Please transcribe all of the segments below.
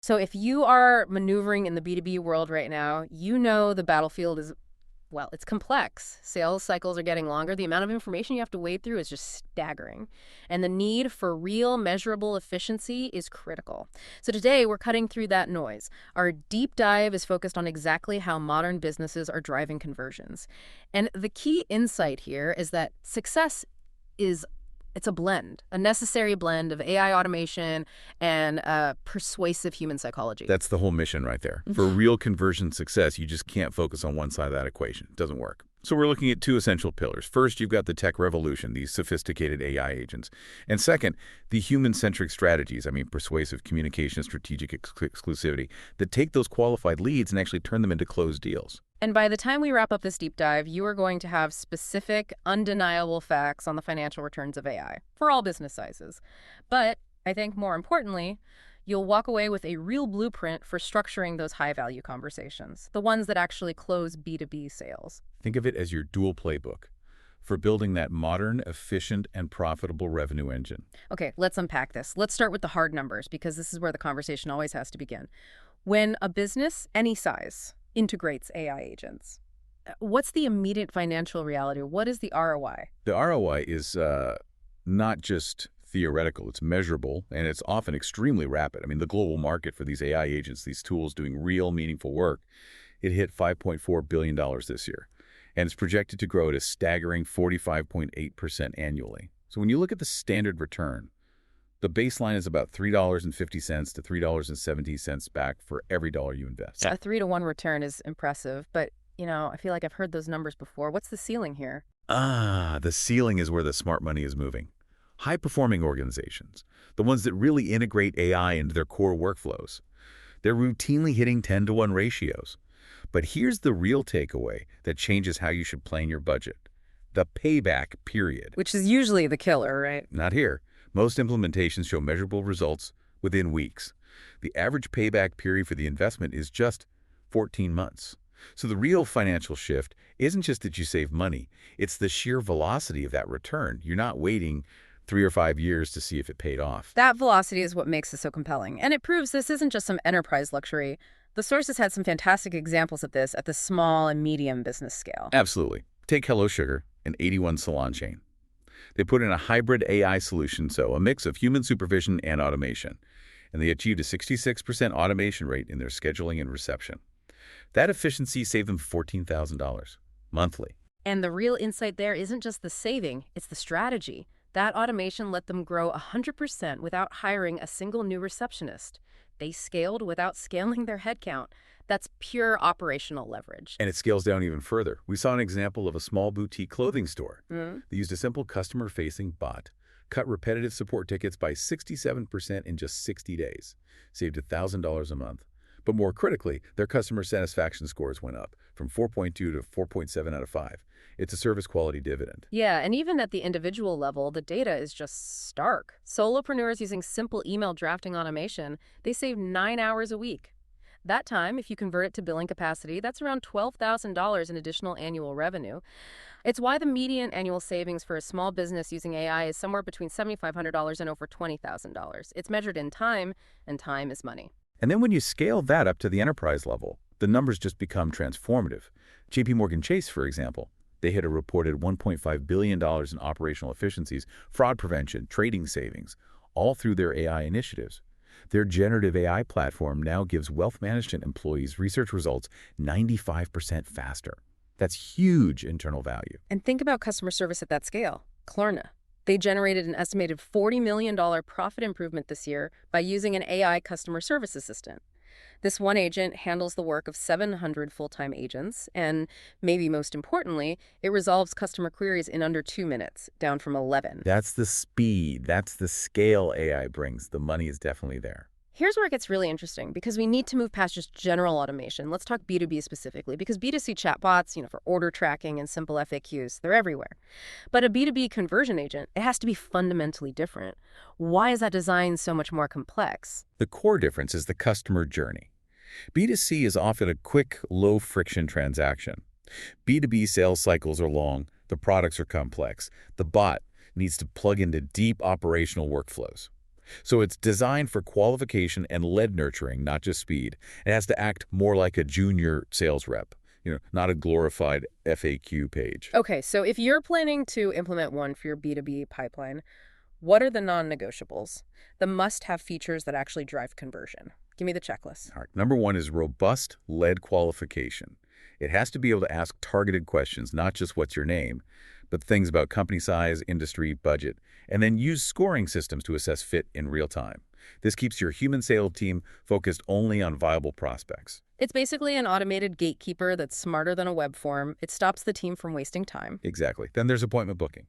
So if you are maneuvering in the B2B world right now, you know the battlefield is, well, it's complex. Sales cycles are getting longer. The amount of information you have to wade through is just staggering. And the need for real, measurable efficiency is critical. So today, we're cutting through that noise. Our deep dive is focused on exactly how modern businesses are driving conversions. And the key insight here is that success is it's a blend, a necessary blend of AI automation and persuasive human psychology. That's the whole mission right there. For real conversion success, you just can't focus on one side of that equation. It doesn't work. So we're looking at two essential pillars. First, you've got the tech revolution, these sophisticated AI agents. And second, the human-centric strategies, persuasive communication, strategic exclusivity, that take those qualified leads and actually turn them into closed deals. And by the time we wrap up this deep dive, you are going to have specific, undeniable facts on the financial returns of AI for all business sizes. But I think more importantly, you'll walk away with a real blueprint for structuring those high-value conversations, the ones that actually close B2B sales. Think of it as your dual playbook for building that modern, efficient, and profitable revenue engine. Okay, let's unpack this. Let's start with the hard numbers, because this is where the conversation always has to begin. When a business, any size, integrates AI agents, what's the immediate financial reality? What is the ROI? The ROI is not just theoretical, it's measurable, and it's often extremely rapid. The global market for these AI agents, these tools doing real, meaningful work, it hit $5.4 billion this year, and it's projected to grow at a staggering 45.8% annually. So when you look at the standard return, the baseline is about $3.50 to $3.70 back for every dollar you invest. A 3-to-1 return is impressive, but, I feel like I've heard those numbers before. What's the ceiling here? The ceiling is where the smart money is moving. High-performing organizations, the ones that really integrate AI into their core workflows, they're routinely hitting 10-to-1 ratios. But here's the real takeaway that changes how you should plan your budget. The payback period. Which is usually the killer, right? Not here. Most implementations show measurable results within weeks. The average payback period for the investment is just 14 months. So the real financial shift isn't just that you save money, it's the sheer velocity of that return. You're not waiting 3 or 5 years to see if it paid off. That velocity is what makes this so compelling. And it proves this isn't just some enterprise luxury. The sources had some fantastic examples of this at the small and medium business scale. Absolutely. Take Hello Sugar, an 81 salon chain. They put in a hybrid AI solution, so a mix of human supervision and automation. And they achieved a 66% automation rate in their scheduling and reception. That efficiency saved them $14,000 monthly. And the real insight there isn't just the saving, it's the strategy. That automation let them grow 100% without hiring a single new receptionist. They scaled without scaling their headcount. That's pure operational leverage. And it scales down even further. We saw an example of a small boutique clothing store. They used a simple customer-facing bot, cut repetitive support tickets by 67% in just 60 days, saved $1,000 a month. But more critically, their customer satisfaction scores went up from 4.2 to 4.7 out of 5. It's a service quality dividend. Yeah, and even at the individual level, the data is just stark. Solopreneurs using simple email drafting automation, they save 9 hours a week. That time, if you convert it to billing capacity, that's around $12,000 in additional annual revenue. It's why the median annual savings for a small business using AI is somewhere between $7,500 and over $20,000. It's measured in time, and time is money. And then when you scale that up to the enterprise level, the numbers just become transformative. JP Chase, for example, they hit a reported $1.5 billion in operational efficiencies, fraud prevention, trading savings, all through their AI initiatives. Their generative AI platform now gives wealth management employees research results 95% faster. That's huge internal value. And think about customer service at that scale. Klarna. They generated an estimated $40 million profit improvement this year by using an AI customer service assistant. This one agent handles the work of 700 full-time agents, and maybe most importantly, it resolves customer queries in under 2 minutes, down from 11. That's the speed, that's the scale AI brings. The money is definitely there. Here's where it gets really interesting, because we need to move past just general automation. Let's talk B2B specifically, because B2C chatbots, for order tracking and simple FAQs, they're everywhere. But a B2B conversion agent, it has to be fundamentally different. Why is that design so much more complex? The core difference is the customer journey. B2C is often a quick, low-friction transaction. B2B sales cycles are long, the products are complex. The bot needs to plug into deep operational workflows. So it's designed for qualification and lead nurturing, not just speed. It has to act more like a junior sales rep, not a glorified FAQ page. Okay, so if you're planning to implement one for your B2B pipeline, what are the non-negotiables? The must-have features that actually drive conversion. Give me the checklist. All right. Number one is robust lead qualification. It has to be able to ask targeted questions, not just what's your name, but things about company size, industry, budget, and then use scoring systems to assess fit in real time. This keeps your human sales team focused only on viable prospects. It's basically an automated gatekeeper that's smarter than a web form. It stops the team from wasting time. Exactly. Then there's appointment booking.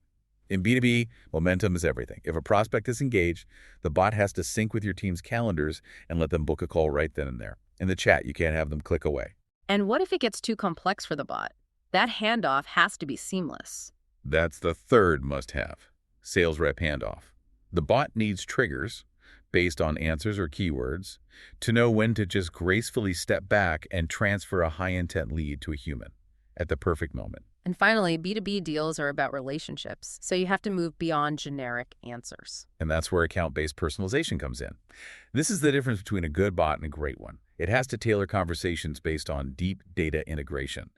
In B2B, momentum is everything. If a prospect is engaged, the bot has to sync with your team's calendars and let them book a call right then and there. In the chat, you can't have them click away. And what if it gets too complex for the bot? That handoff has to be seamless. That's the third must-have, sales rep handoff. The bot needs triggers, based on answers or keywords, to know when to just gracefully step back and transfer a high-intent lead to a human at the perfect moment. And finally, B2B deals are about relationships, so you have to move beyond generic answers. And that's where account-based personalization comes in. This is the difference between a good bot and a great one. It has to tailor conversations based on deep data integration,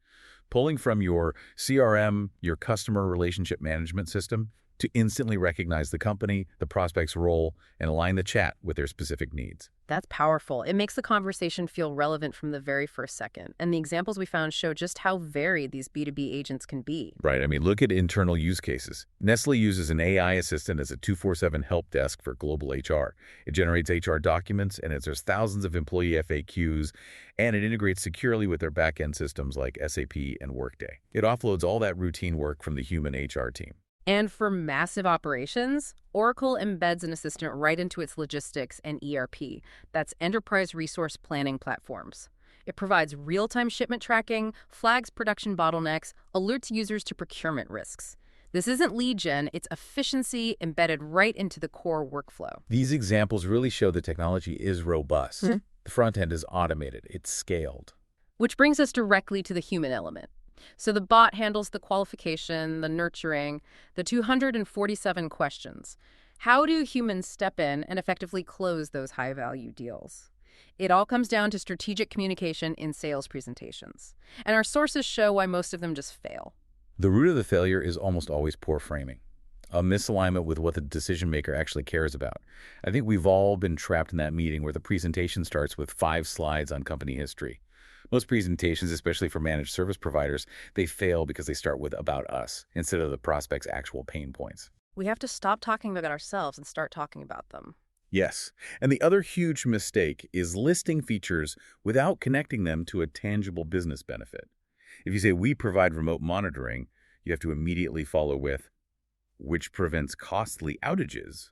pulling from your CRM, your customer relationship management system, to instantly recognize the company, the prospect's role, and align the chat with their specific needs. That's powerful. It makes the conversation feel relevant from the very first second. And the examples we found show just how varied these B2B agents can be. Right. I mean, look at internal use cases. Nestle uses an AI assistant as a 24/7 help desk for global HR. It generates HR documents, and there's thousands of employee FAQs, and it integrates securely with their back-end systems like SAP and Workday. It offloads all that routine work from the human HR team. And for massive operations, Oracle embeds an assistant right into its logistics and ERP. That's enterprise resource planning platforms. It provides real-time shipment tracking, flags production bottlenecks, alerts users to procurement risks. This isn't lead gen, it's efficiency embedded right into the core workflow. These examples really show the technology is robust. Mhm. The front end is automated. It's scaled. Which brings us directly to the human element. So the bot handles the qualification, the nurturing, the 247 questions. How do humans step in and effectively close those high-value deals? It all comes down to strategic communication in sales presentations. And our sources show why most of them just fail. The root of the failure is almost always poor framing, a misalignment with what the decision maker actually cares about. I think we've all been trapped in that meeting where the presentation starts with 5 slides on company history. Most presentations, especially for managed service providers, they fail because they start with "about us" instead of the prospect's actual pain points. We have to stop talking about ourselves and start talking about them. Yes, and the other huge mistake is listing features without connecting them to a tangible business benefit. If you say, "We provide remote monitoring," you have to immediately follow with, "which prevents costly outages."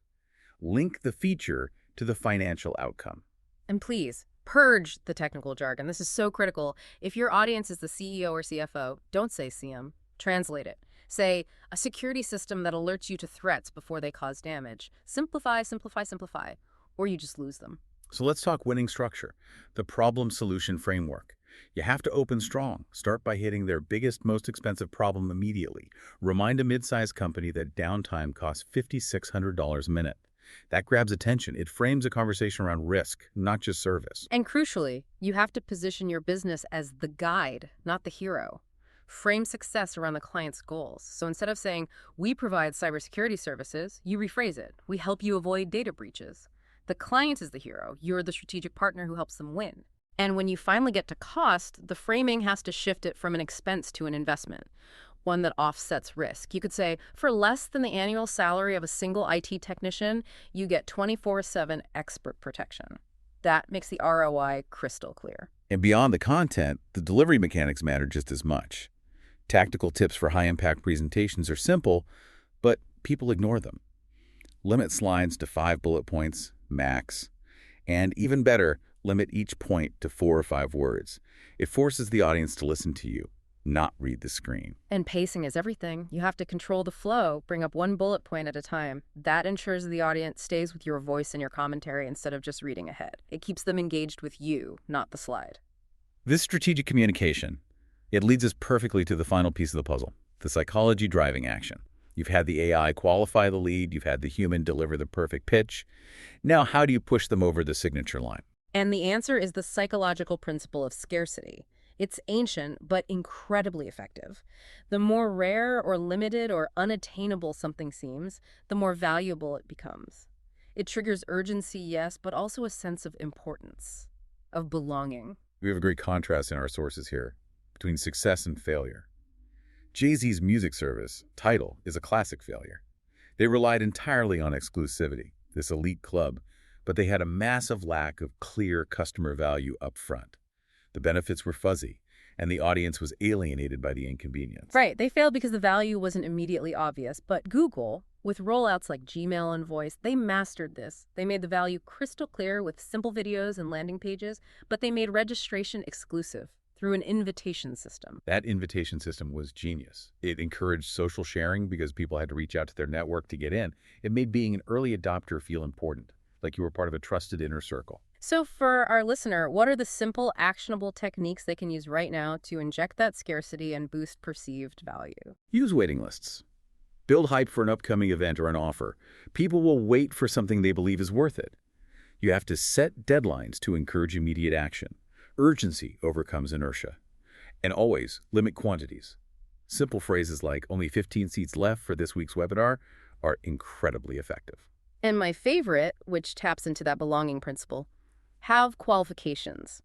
Link the feature to the financial outcome. And please, purge the technical jargon. This is so critical. If your audience is the CEO or CFO, don't say CM. Translate it. Say, a security system that alerts you to threats before they cause damage. Simplify, simplify, simplify. Or you just lose them. So let's talk winning structure, the problem-solution framework. You have to open strong. Start by hitting their biggest, most expensive problem immediately. Remind a mid-sized company that downtime costs $5,600 a minute. That grabs attention. It frames a conversation around risk, not just service. And crucially, you have to position your business as the guide, not the hero. Frame success around the client's goals. So instead of saying, "We provide cybersecurity services," you rephrase it, "We help you avoid data breaches." The client is the hero. You're the strategic partner who helps them win. And when you finally get to cost, the framing has to shift it from an expense to an investment, one that offsets risk. You could say, for less than the annual salary of a single IT technician, you get 24/7 expert protection. That makes the ROI crystal clear. And beyond the content, the delivery mechanics matter just as much. Tactical tips for high-impact presentations are simple, but people ignore them. Limit slides to 5 bullet points, max. And even better, limit each point to 4 or 5 words. It forces the audience to listen to you, not read the screen. And pacing is everything. You have to control the flow, bring up one bullet point at a time. That ensures the audience stays with your voice and your commentary instead of just reading ahead. It keeps them engaged with you, not the slide. This strategic communication, it leads us perfectly to the final piece of the puzzle, the psychology driving action. You've had the AI qualify the lead, you've had the human deliver the perfect pitch. Now, how do you push them over the signature line? And the answer is the psychological principle of scarcity. It's ancient, but incredibly effective. The more rare or limited or unattainable something seems, the more valuable it becomes. It triggers urgency, yes, but also a sense of importance, of belonging. We have a great contrast in our sources here between success and failure. Jay-Z's music service, Tidal, is a classic failure. They relied entirely on exclusivity, this elite club, but they had a massive lack of clear customer value up front. The benefits were fuzzy, and the audience was alienated by the inconvenience. Right, they failed because the value wasn't immediately obvious, but Google, with rollouts like Gmail and Voice, they mastered this. They made the value crystal clear with simple videos and landing pages, but they made registration exclusive through an invitation system. That invitation system was genius. It encouraged social sharing because people had to reach out to their network to get in. It made being an early adopter feel important, like you were part of a trusted inner circle. So for our listener, what are the simple, actionable techniques they can use right now to inject that scarcity and boost perceived value? Use waiting lists. Build hype for an upcoming event or an offer. People will wait for something they believe is worth it. You have to set deadlines to encourage immediate action. Urgency overcomes inertia. And always limit quantities. Simple phrases like "only 15 seats left for this week's webinar" are incredibly effective. And my favorite, which taps into that belonging principle, have qualifications.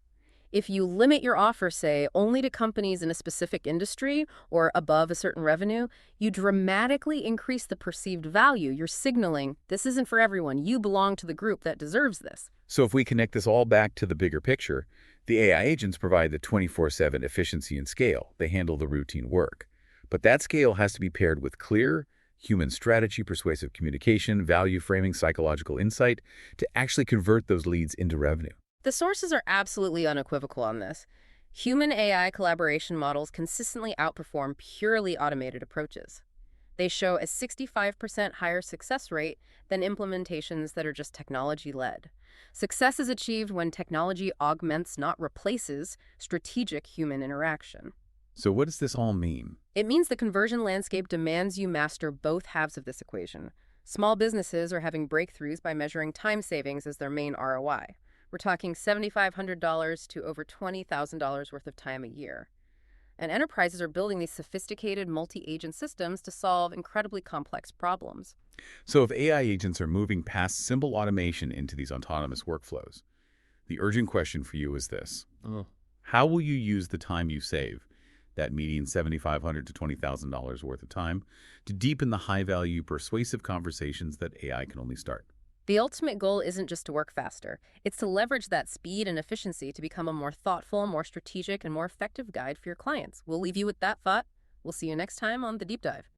If you limit your offer, say, only to companies in a specific industry or above a certain revenue, you dramatically increase the perceived value. You're signaling, this isn't for everyone. You belong to the group that deserves this. So if we connect this all back to the bigger picture, the AI agents provide the 24/7 efficiency and scale. They handle the routine work. But that scale has to be paired with clear, human strategy, persuasive communication, value framing, psychological insight to actually convert those leads into revenue. The sources are absolutely unequivocal on this. Human AI collaboration models consistently outperform purely automated approaches. They show a 65% higher success rate than implementations that are just technology-led. Success is achieved when technology augments, not replaces, strategic human interaction. So what does this all mean? It means the conversion landscape demands you master both halves of this equation. Small businesses are having breakthroughs by measuring time savings as their main ROI. We're talking $7,500 to over $20,000 worth of time a year. And enterprises are building these sophisticated multi-agent systems to solve incredibly complex problems. So if AI agents are moving past simple automation into these autonomous workflows, the urgent question for you is this. How will you use the time you save, that median $7,500 to $20,000 worth of time, to deepen the high-value, persuasive conversations that AI can only start? The ultimate goal isn't just to work faster. It's to leverage that speed and efficiency to become a more thoughtful, more strategic, and more effective guide for your clients. We'll leave you with that thought. We'll see you next time on The Deep Dive.